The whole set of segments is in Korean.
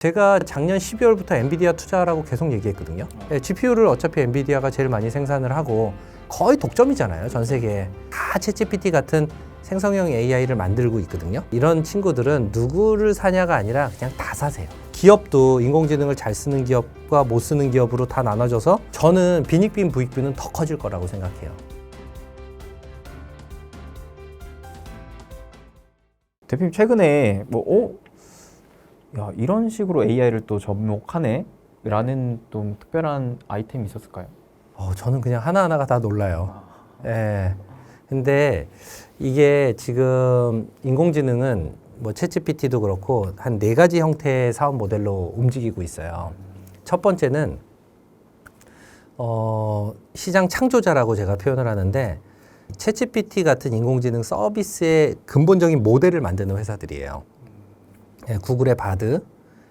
제가 작년 12월부터 엔비디아 투자하라고 계속 얘기했거든요. GPU를 어차피 엔비디아가 제일 많이 생산을 하고 거의 독점이잖아요. 전 세계에. 다 챗GPT 같은 생성형 AI를 만들고 있거든요. 이런 친구들은 누구를 사냐가 아니라 그냥 다 사세요. 기업도 인공지능을 잘 쓰는 기업과 못 쓰는 기업으로 다 나눠져서 저는 빈익빈 부익빈은 더 커질 거라고 생각해요. 대표님 최근에 야, 이런 식으로 AI를 또 접목하네? 라는 좀 특별한 아이템이 있었을까요? 저는 그냥 하나하나가 다 놀라요. 예. 근데 이게 지금 인공지능은 뭐 챗GPT도 그렇고 한 4가지 형태의 사업 모델로 움직이고 있어요. 첫 번째는 시장 창조자라고 제가 표현을 하는데 챗GPT 같은 인공지능 서비스의 근본적인 모델을 만드는 회사들이에요. 구글의 바드,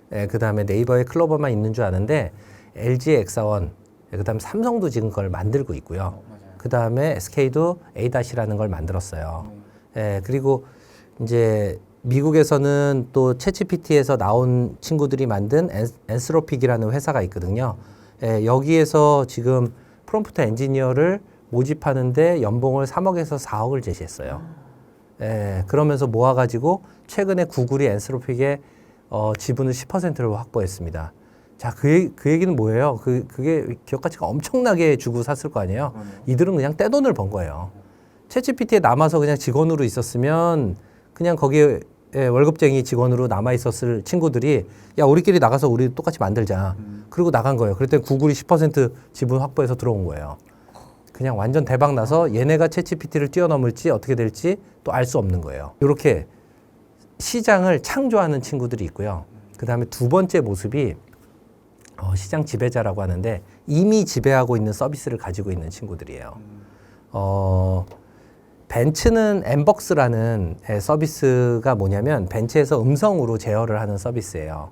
그 다음에 네이버의 클로버만 있는 줄 아는데 LG의 엑사원, 그 다음에 삼성도 지금 그걸 만들고 있고요. 그 다음에 SK도 A-라는 걸 만들었어요. 그리고 이제 미국에서는 또 챗GPT에서 나온 친구들이 만든 엔스로픽이라는 회사가 있거든요. 여기에서 지금 프롬프트 엔지니어를 모집하는데 연봉을 3억에서 4억을 제시했어요. 그러면서 모아가지고 최근에 구글이 엔스로픽의 지분을 10%로 확보했습니다. 자, 그 얘기는 뭐예요? 그게 기업 가치가 엄청나게 주고 샀을 거 아니에요? 이들은 그냥 떼돈을 번 거예요. 챗GPT에 남아서 그냥 직원으로 있었으면 그냥 거기에 월급쟁이 직원으로 남아 있었을 친구들이 야, 우리끼리 나가서 우리 똑같이 만들자. 그리고 나간 거예요. 그랬더니 구글이 10% 지분 확보해서 들어온 거예요. 그냥 완전 대박 나서 얘네가 챗GPT를 뛰어넘을지 어떻게 될지 또 알 수 없는 거예요. 이렇게 시장을 창조하는 친구들이 있고요. 그 다음에 두 번째 모습이 시장 지배자라고 하는데 이미 지배하고 있는 서비스를 가지고 있는 친구들이에요. 벤츠는 엠벅스라는 서비스가 뭐냐면 벤츠에서 음성으로 제어를 하는 서비스예요.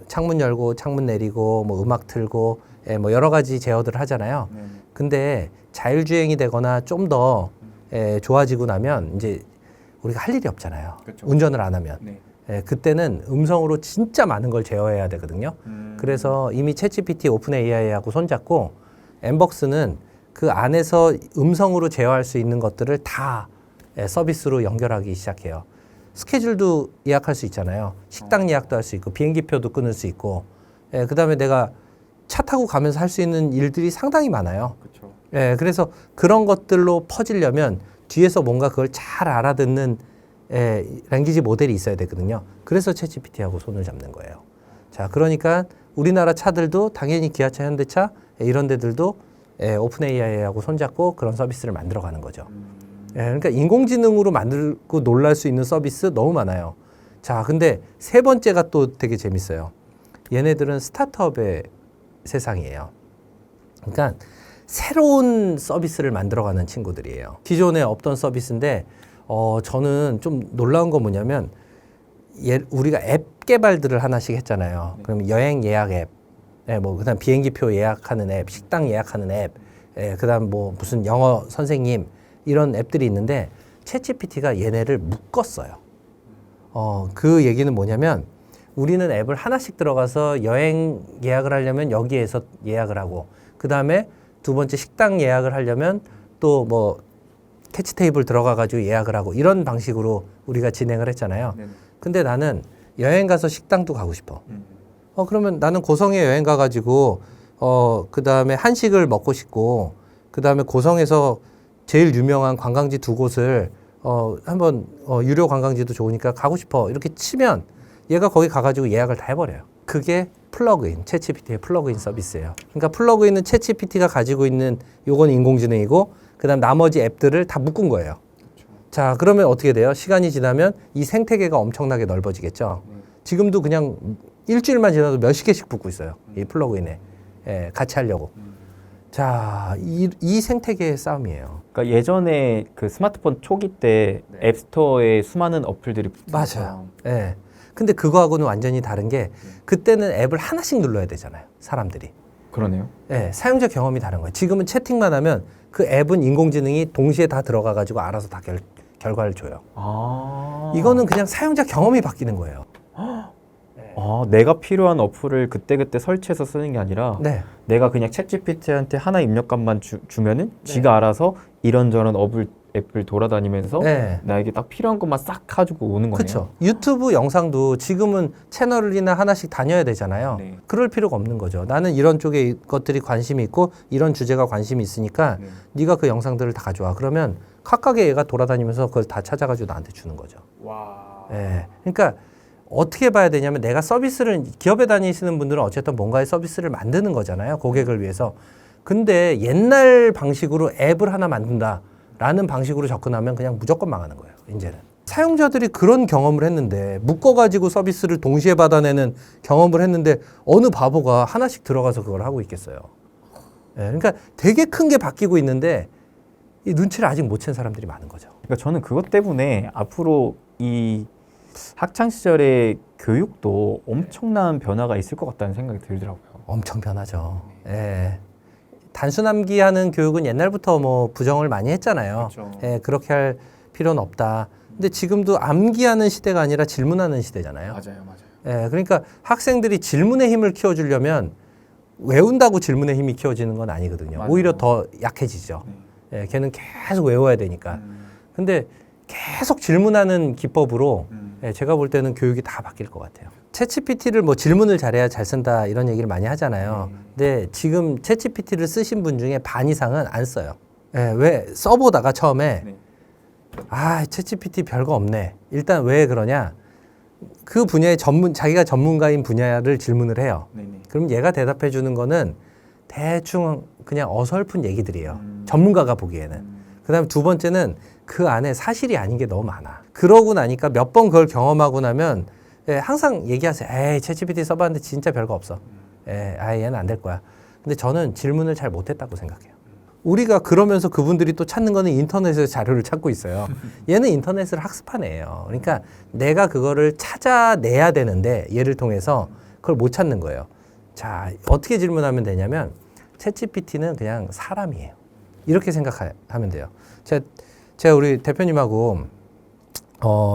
창문 열고 창문 내리고 뭐 음악 틀고 뭐 여러 가지 제어들을 하잖아요. 근데 자율주행이 되거나 좀 더 좋아지고 나면 이제 우리가 할 일이 없잖아요. 그렇죠. 운전을 안 하면. 그때는 음성으로 진짜 많은 걸 제어해야 되거든요. 그래서 이미 챗GPT 오픈 AI하고 손잡고 엠벅스는 그 안에서 음성으로 제어할 수 있는 것들을 다 서비스로 연결하기 시작해요. 스케줄도 예약할 수 있잖아요. 식당 예약도 할 수 있고 비행기표도 끊을 수 있고 그 다음에 내가 차 타고 가면서 할 수 있는 일들이 상당히 많아요. 그렇죠. 그래서 그런 것들로 퍼지려면 뒤에서 뭔가 그걸 잘 알아듣는 랭귀지 모델이 있어야 되거든요. 그래서 챗GPT하고 손을 잡는 거예요. 자, 그러니까 우리나라 차들도 당연히 기아차, 현대차 이런 데들도 오픈 AI하고 손잡고 그런 서비스를 만들어가는 거죠. 그러니까 인공지능으로 만들고 놀랄 수 있는 서비스 너무 많아요. 자, 근데 세 번째가 또 되게 재밌어요. 얘네들은 스타트업의 세상이에요. 그러니까 새로운 서비스를 만들어가는 친구들이에요. 기존에 없던 서비스인데 저는 좀 놀라운 건 뭐냐면 우리가 앱 개발들을 하나씩 했잖아요. 그럼 여행 예약 앱, 뭐 그다음 비행기표 예약하는 앱, 식당 예약하는 앱, 그다음 뭐 무슨 영어 선생님 이런 앱들이 있는데 챗GPT가 얘네를 묶었어요. 그 얘기는 뭐냐면 우리는 앱을 하나씩 들어가서 여행 예약을 하려면 여기에서 예약을 하고 그 다음에 두 번째 식당 예약을 하려면 또 뭐 캐치 테이블 들어가 가지고 예약을 하고 이런 방식으로 우리가 진행을 했잖아요. 근데 나는 여행 가서 식당도 가고 싶어. 그러면 나는 고성에 여행 가 가지고 그 다음에 한식을 먹고 싶고 그 다음에 고성에서 제일 유명한 관광지 두 곳을 한번 유료 관광지도 좋으니까 가고 싶어 이렇게 치면 얘가 거기 가가지고 예약을 다 해버려요. 그게 플러그인, 챗GPT의 플러그인 서비스예요. 그러니까 플러그인은 챗GPT가 가지고 있는 요건 인공지능이고 그다음 나머지 앱들을 다 묶은 거예요. 그렇죠. 자, 그러면 어떻게 돼요? 시간이 지나면 이 생태계가 엄청나게 넓어지겠죠. 지금도 그냥 일주일만 지나도 몇십 개씩 붙고 있어요. 이 플러그인에 같이 하려고. 자, 이 생태계의 싸움이에요. 그러니까 예전에 그 스마트폰 초기 때 앱스토어에 수많은 어플들이 맞아요. 근데 그거하고는 완전히 다른 게 그때는 앱을 하나씩 눌러야 되잖아요. 사람들이. 그러네요. 사용자 경험이 다른 거예요. 지금은 채팅만 하면 그 앱은 인공지능이 동시에 다 들어가가지고 알아서 다 결과를 줘요. 이거는 그냥 사용자 경험이 바뀌는 거예요. 내가 필요한 어플을 그때그때 설치해서 쓰는 게 아니라 네. 내가 그냥 챗GPT한테 하나 입력값만 주면은 네. 지가 알아서 이런저런 앱을 돌아다니면서 네. 나에게 딱 필요한 것만 싹 가지고 오는 거네요. 그렇죠. 유튜브 영상도 지금은 채널이나 하나씩 다녀야 되잖아요. 네. 그럴 필요가 없는 거죠. 나는 이런 쪽에 것들이 관심이 있고 이런 주제가 관심이 있으니까 네. 네가 그 영상들을 다 가져와. 그러면 각각의 얘가 돌아다니면서 그걸 다 찾아가지고 나한테 주는 거죠. 와. 예. 그러니까 어떻게 봐야 되냐면 내가 서비스를 기업에 다니시는 분들은 어쨌든 뭔가의 서비스를 만드는 거잖아요. 고객을 위해서. 근데 옛날 방식으로 앱을 하나 만든다라는 방식으로 접근하면 그냥 무조건 망하는 거예요. 이제는. 사용자들이 그런 경험을 했는데 묶어가지고 서비스를 동시에 받아내는 경험을 했는데 어느 바보가 하나씩 들어가서 그걸 하고 있겠어요. 예. 그러니까 되게 큰 게 바뀌고 있는데 이 눈치를 아직 못 챈 사람들이 많은 거죠. 그러니까 저는 그것 때문에 앞으로 이 학창 시절의 교육도 엄청난 변화가 있을 것 같다는 생각이 들더라고요. 엄청 변하죠. 예. 단순 암기하는 교육은 옛날부터 뭐 부정을 많이 했잖아요. 그렇죠. 예, 그렇게 할 필요는 없다. 근데 지금도 암기하는 시대가 아니라 질문하는 시대잖아요. 맞아요. 예, 그러니까 학생들이 질문의 힘을 키워주려면 외운다고 질문의 힘이 키워지는 건 아니거든요. 맞아요. 오히려 더 약해지죠. 예, 걔는 계속 외워야 되니까. 근데 계속 질문하는 기법으로 예, 제가 볼 때는 교육이 다 바뀔 것 같아요. 챗GPT를 뭐 질문을 잘해야 잘 쓴다 이런 얘기를 많이 하잖아요. 근데 지금 챗GPT를 쓰신 분 중에 반 이상은 안 써요. 예, 왜 써보다가 처음에 네. 챗GPT 별거 없네. 일단 왜 그러냐? 그 분야의 자기가 전문가인 분야를 질문을 해요. 그럼 얘가 대답해 주는 거는 대충 그냥 어설픈 얘기들이에요. 전문가가 보기에는. 그다음에 두 번째는 그 안에 사실이 아닌 게 너무 많아. 그러고 나니까 몇 번 그걸 경험하고 나면 예, 항상 얘기하세요. 에이, 챗GPT 써봤는데 진짜 별거 없어. 얘는 안 될 거야. 근데 저는 질문을 잘 못했다고 생각해요. 우리가 그러면서 그분들이 또 찾는 거는 인터넷에서 자료를 찾고 있어요. 얘는 인터넷을 학습한 애예요. 그러니까 내가 그거를 찾아내야 되는데 얘를 통해서 그걸 못 찾는 거예요. 자, 어떻게 질문하면 되냐면 챗GPT는 그냥 사람이에요. 이렇게 생각하면 돼요. 제가 우리 대표님하고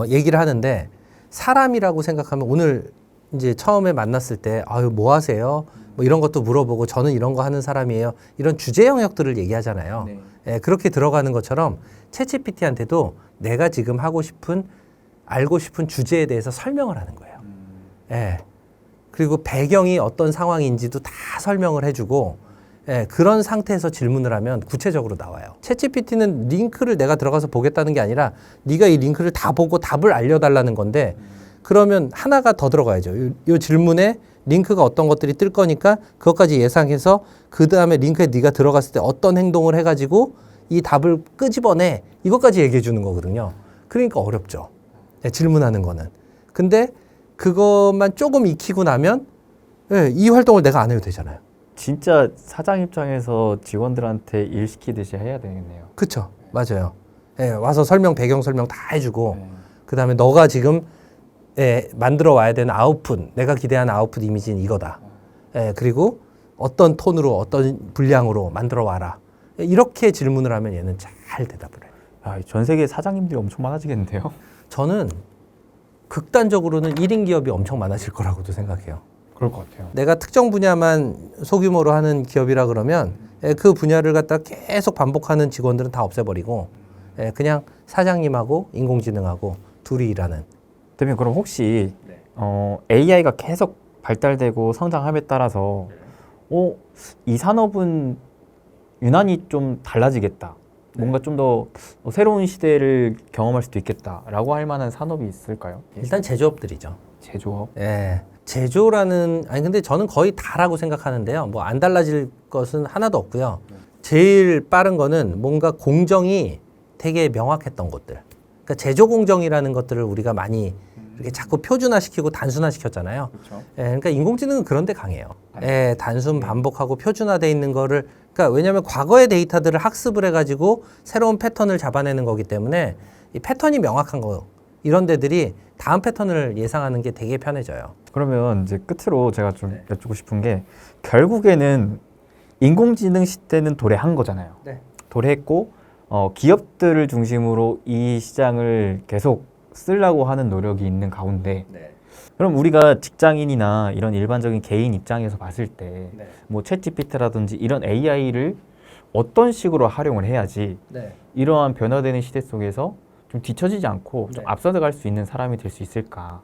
얘기를 하는데 사람이라고 생각하면 오늘 이제 처음에 만났을 때 아유 뭐 하세요? 뭐 이런 것도 물어보고 저는 이런 거 하는 사람이에요. 이런 주제 영역들을 얘기하잖아요. 네. 예, 그렇게 들어가는 것처럼 챗GPT한테도 내가 지금 하고 싶은 알고 싶은 주제에 대해서 설명을 하는 거예요. 예. 그리고 배경이 어떤 상황인지도 다 설명을 해주고 예, 그런 상태에서 질문을 하면 구체적으로 나와요. 챗GPT는 링크를 내가 들어가서 보겠다는 게 아니라 네가 이 링크를 다 보고 답을 알려달라는 건데 그러면 하나가 더 들어가야죠. 이 질문에 링크가 어떤 것들이 뜰 거니까 그것까지 예상해서 그 다음에 링크에 네가 들어갔을 때 어떤 행동을 해가지고 이 답을 끄집어내 이것까지 얘기해 주는 거거든요. 그러니까 어렵죠. 예, 질문하는 거는. 근데 그것만 조금 익히고 나면 예, 이 활동을 내가 안 해도 되잖아요. 진짜 사장 입장에서 직원들한테 일 시키듯이 해야 되겠네요. 그쵸. 맞아요. 예, 와서 배경 설명 다 해주고, 네. 그 다음에 너가 지금 만들어 와야 되는 아웃풋, 내가 기대하는 아웃풋 이미지는 이거다. 예, 그리고 어떤 톤으로, 어떤 분량으로 만들어 와라. 예, 이렇게 질문을 하면 얘는 잘 대답을 해요. 전 세계 사장님들이 엄청 많아지겠는데요? 저는 극단적으로는 1인 기업이 엄청 많아질 거라고도 생각해요. 그럴 것 같아요. 내가 특정 분야만 소규모로 하는 기업이라 그러면 그 분야를 갖다 계속 반복하는 직원들은 다 없애버리고 그냥 사장님하고 인공지능하고 둘이 일하는. 대표님 그럼 혹시 AI가 계속 발달되고 성장함에 따라서 이 산업은 유난히 좀 달라지겠다. 뭔가 좀 더 새로운 시대를 경험할 수도 있겠다라고 할 만한 산업이 있을까요? 일단 제조업들이죠. 제조업. 예. 근데 저는 거의 다라고 생각하는데요. 뭐 안 달라질 것은 하나도 없고요. 제일 빠른 거는 뭔가 공정이 되게 명확했던 것들. 그러니까 제조 공정이라는 것들을 우리가 많이 이렇게 자꾸 표준화시키고 단순화시켰잖아요. 그렇죠. 예, 그러니까 인공지능은 그런 데 강해요. 예, 단순 반복하고 표준화돼 있는 거를 그러니까 왜냐하면 과거의 데이터들을 학습을 해가지고 새로운 패턴을 잡아내는 거기 때문에 이 패턴이 명확한 거 이런 데들이 다음 패턴을 예상하는 게 되게 편해져요. 그러면 이제 끝으로 제가 좀 여쭙고 싶은 게 결국에는 인공지능 시대는 도래한 거잖아요. 네. 도래했고 기업들을 중심으로 이 시장을 계속 쓰려고 하는 노력이 있는 가운데 그럼 우리가 직장인이나 이런 일반적인 개인 입장에서 봤을 때 뭐 챗GPT라든지 이런 AI를 어떤 식으로 활용을 해야지 이러한 변화되는 시대 속에서 좀 뒤처지지 않고 좀 앞서갈 수 있는 사람이 될 수 있을까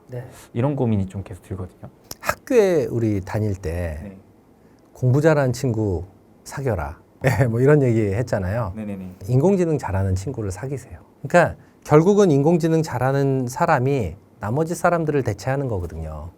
이런 고민이 좀 계속 들거든요. 학교에 우리 다닐 때 공부 잘하는 친구 사겨라. 뭐 이런 얘기 했잖아요. 인공지능 잘하는 친구를 사귀세요. 그러니까 결국은 인공지능 잘하는 사람이 나머지 사람들을 대체하는 거거든요.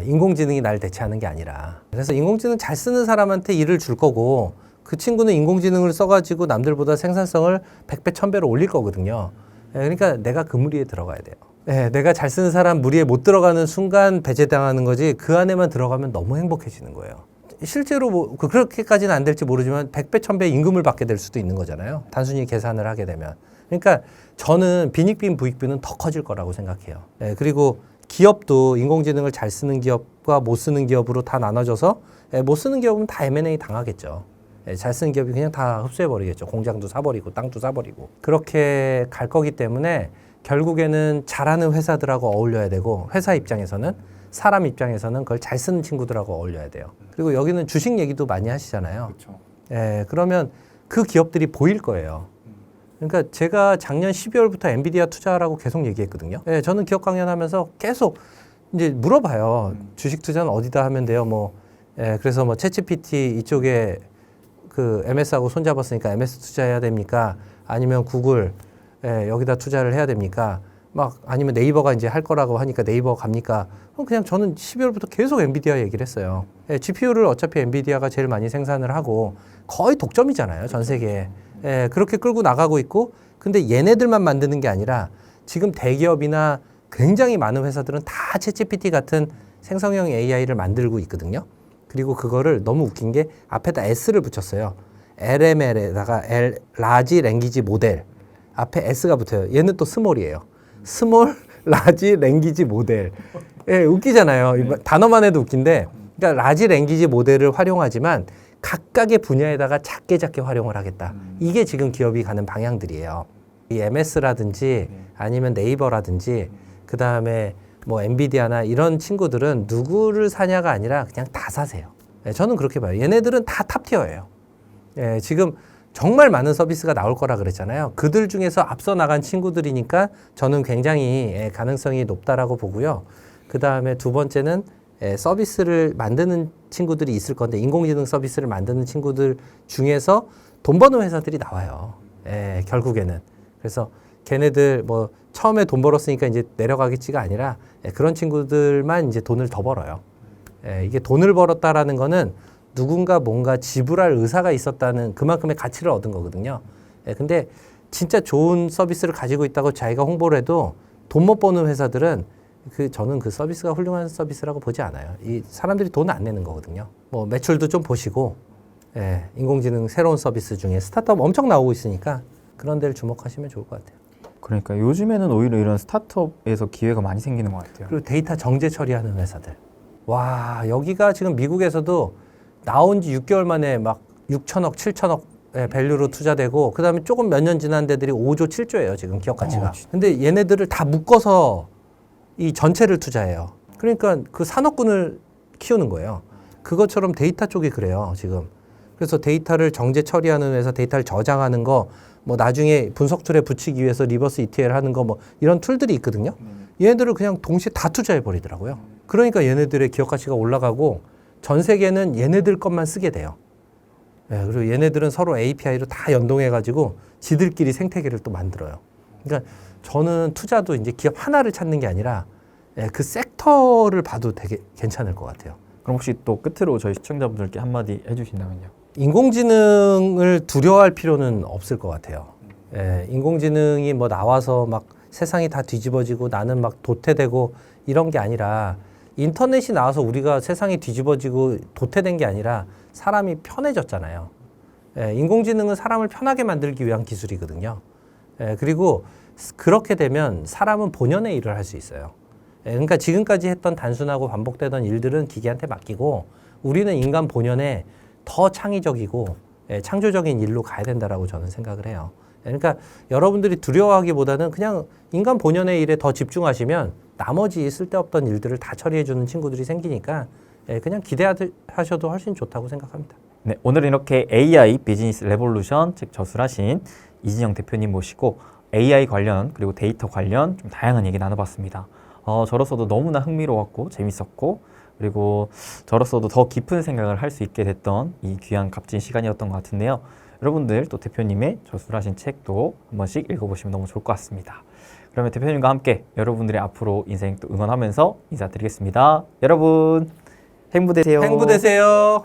인공지능이 날 대체하는 게 아니라. 그래서 인공지능 잘 쓰는 사람한테 일을 줄 거고 그 친구는 인공지능을 써가지고 남들보다 생산성을 100배, 1000배로 올릴 거거든요. 그러니까 내가 그 무리에 들어가야 돼요. 내가 잘 쓰는 사람 무리에 못 들어가는 순간 배제당하는 거지 그 안에만 들어가면 너무 행복해지는 거예요. 실제로 뭐 그렇게까지는 안 될지 모르지만 100배, 1000배 임금을 받게 될 수도 있는 거잖아요. 단순히 계산을 하게 되면. 그러니까 저는 빈익빈 부익빈은 더 커질 거라고 생각해요. 그리고 기업도 인공지능을 잘 쓰는 기업과 못 쓰는 기업으로 다 나눠져서 못 쓰는 기업은 다 M&A 당하겠죠. 잘 쓰는 기업이 그냥 다 흡수해버리겠죠. 공장도 사버리고 땅도 사버리고. 그렇게 갈 거기 때문에 결국에는 잘하는 회사들하고 어울려야 되고 회사 입장에서는 사람 입장에서는 그걸 잘 쓰는 친구들하고 어울려야 돼요. 그리고 여기는 주식 얘기도 많이 하시잖아요. 그러면 그 기업들이 보일 거예요. 그러니까 제가 작년 12월부터 엔비디아 투자하라고 계속 얘기했거든요. 저는 기업 강연하면서 계속 이제 물어봐요. 주식 투자는 어디다 하면 돼요? 뭐, 그래서 뭐 챗GPT 이쪽에 그 MS하고 손잡았으니까 MS 투자해야 됩니까? 아니면 구글 여기다 투자를 해야 됩니까? 막 아니면 네이버가 이제 할 거라고 하니까 네이버 갑니까? 그냥 저는 12월부터 계속 엔비디아 얘기를 했어요. GPU를 어차피 엔비디아가 제일 많이 생산을 하고 거의 독점이잖아요, 전 세계에. 그렇게 끌고 나가고 있고, 근데 얘네들만 만드는 게 아니라 지금 대기업이나 굉장히 많은 회사들은 다 챗GPT 같은 생성형 AI를 만들고 있거든요. 그리고 그거를 너무 웃긴 게 앞에다 S를 붙였어요. LML에다가 라지 랭귀지 모델. 앞에 S가 붙어요. 얘는 또 스몰이에요. 스몰 라지 랭귀지 모델. 웃기잖아요. 단어만 해도 웃긴데, 그러니까 라지 랭귀지 모델을 활용하지만 각각의 분야에다가 작게 활용을 하겠다. 이게 지금 기업이 가는 방향들이에요. 이 MS라든지 아니면 네이버라든지 그 다음에 뭐 엔비디아나 이런 친구들은 누구를 사냐가 아니라 그냥 다 사세요. 저는 그렇게 봐요. 얘네들은 다 탑티어예요. 지금 정말 많은 서비스가 나올 거라 그랬잖아요. 그들 중에서 앞서 나간 친구들이니까 저는 굉장히 가능성이 높다라고 보고요. 그 다음에 두 번째는 서비스를 만드는 친구들이 있을 건데 인공지능 서비스를 만드는 친구들 중에서 돈 버는 회사들이 나와요. 결국에는. 그래서 걔네들 뭐 처음에 돈 벌었으니까 이제 내려가겠지가 아니라 그런 친구들만 이제 돈을 더 벌어요. 이게 돈을 벌었다라는 거는 누군가 뭔가 지불할 의사가 있었다는 그만큼의 가치를 얻은 거거든요. 근데 진짜 좋은 서비스를 가지고 있다고 자기가 홍보를 해도 돈 못 버는 회사들은 저는 그 서비스가 훌륭한 서비스라고 보지 않아요. 이 사람들이 돈을 안 내는 거거든요. 뭐 매출도 좀 보시고, 인공지능 새로운 서비스 중에 스타트업 엄청 나오고 있으니까 그런 데를 주목하시면 좋을 것 같아요. 그러니까 요즘에는 오히려 이런 스타트업에서 기회가 많이 생기는 것 같아요. 그리고 데이터 정제 처리하는 회사들. 와, 여기가 지금 미국에서도 나온 지 6개월 만에 막 6천억, 7천억 밸류로 투자되고 그다음에 조금 몇 년 지난 데들이 5조, 7조예요, 지금 기업 가치가. 근데 얘네들을 다 묶어서 이 전체를 투자해요. 그러니까 그 산업군을 키우는 거예요. 그것처럼 데이터 쪽이 그래요, 지금. 그래서 데이터를 정제 처리하는 회사, 데이터를 저장하는 거, 뭐 나중에 분석 툴에 붙이기 위해서 리버스 ETL 하는 거 뭐 이런 툴들이 있거든요. 얘네들을 그냥 동시에 다 투자해 버리더라고요. 그러니까 얘네들의 기업 가치가 올라가고 전 세계는 얘네들 것만 쓰게 돼요. 그리고 얘네들은 서로 API로 다 연동해 가지고 지들끼리 생태계를 또 만들어요. 그러니까 저는 투자도 이제 기업 하나를 찾는 게 아니라 그 섹터를 봐도 되게 괜찮을 것 같아요. 그럼 혹시 또 끝으로 저희 시청자분들께 한마디 해주신다면요? 인공지능을 두려워할 필요는 없을 것 같아요. 인공지능이 뭐 나와서 막 세상이 다 뒤집어지고 나는 막 도태되고 이런 게 아니라 인터넷이 나와서 우리가 세상이 뒤집어지고 도태된 게 아니라 사람이 편해졌잖아요. 인공지능은 사람을 편하게 만들기 위한 기술이거든요. 그리고 그렇게 되면 사람은 본연의 일을 할 수 있어요. 그러니까 지금까지 했던 단순하고 반복되던 일들은 기계한테 맡기고 우리는 인간 본연의 더 창의적이고 창조적인 일로 가야 된다라고 저는 생각을 해요. 그러니까 여러분들이 두려워하기보다는 그냥 인간 본연의 일에 더 집중하시면 나머지 쓸데없던 일들을 다 처리해주는 친구들이 생기니까 그냥 기대하셔도 훨씬 좋다고 생각합니다. 네, 오늘은 이렇게 AI 비즈니스 레볼루션 즉 저술하신 이진영 대표님 모시고 AI 관련 그리고 데이터 관련 좀 다양한 얘기 나눠봤습니다. 저로서도 너무나 흥미로웠고 재밌었고 그리고 저로서도 더 깊은 생각을 할 수 있게 됐던 이 귀한 값진 시간이었던 것 같은데요. 여러분들 또 대표님의 저술하신 책도 한 번씩 읽어보시면 너무 좋을 것 같습니다. 그러면 대표님과 함께 여러분들의 앞으로 인생 또 응원하면서 인사드리겠습니다. 여러분 행복 되세요. 행복 되세요.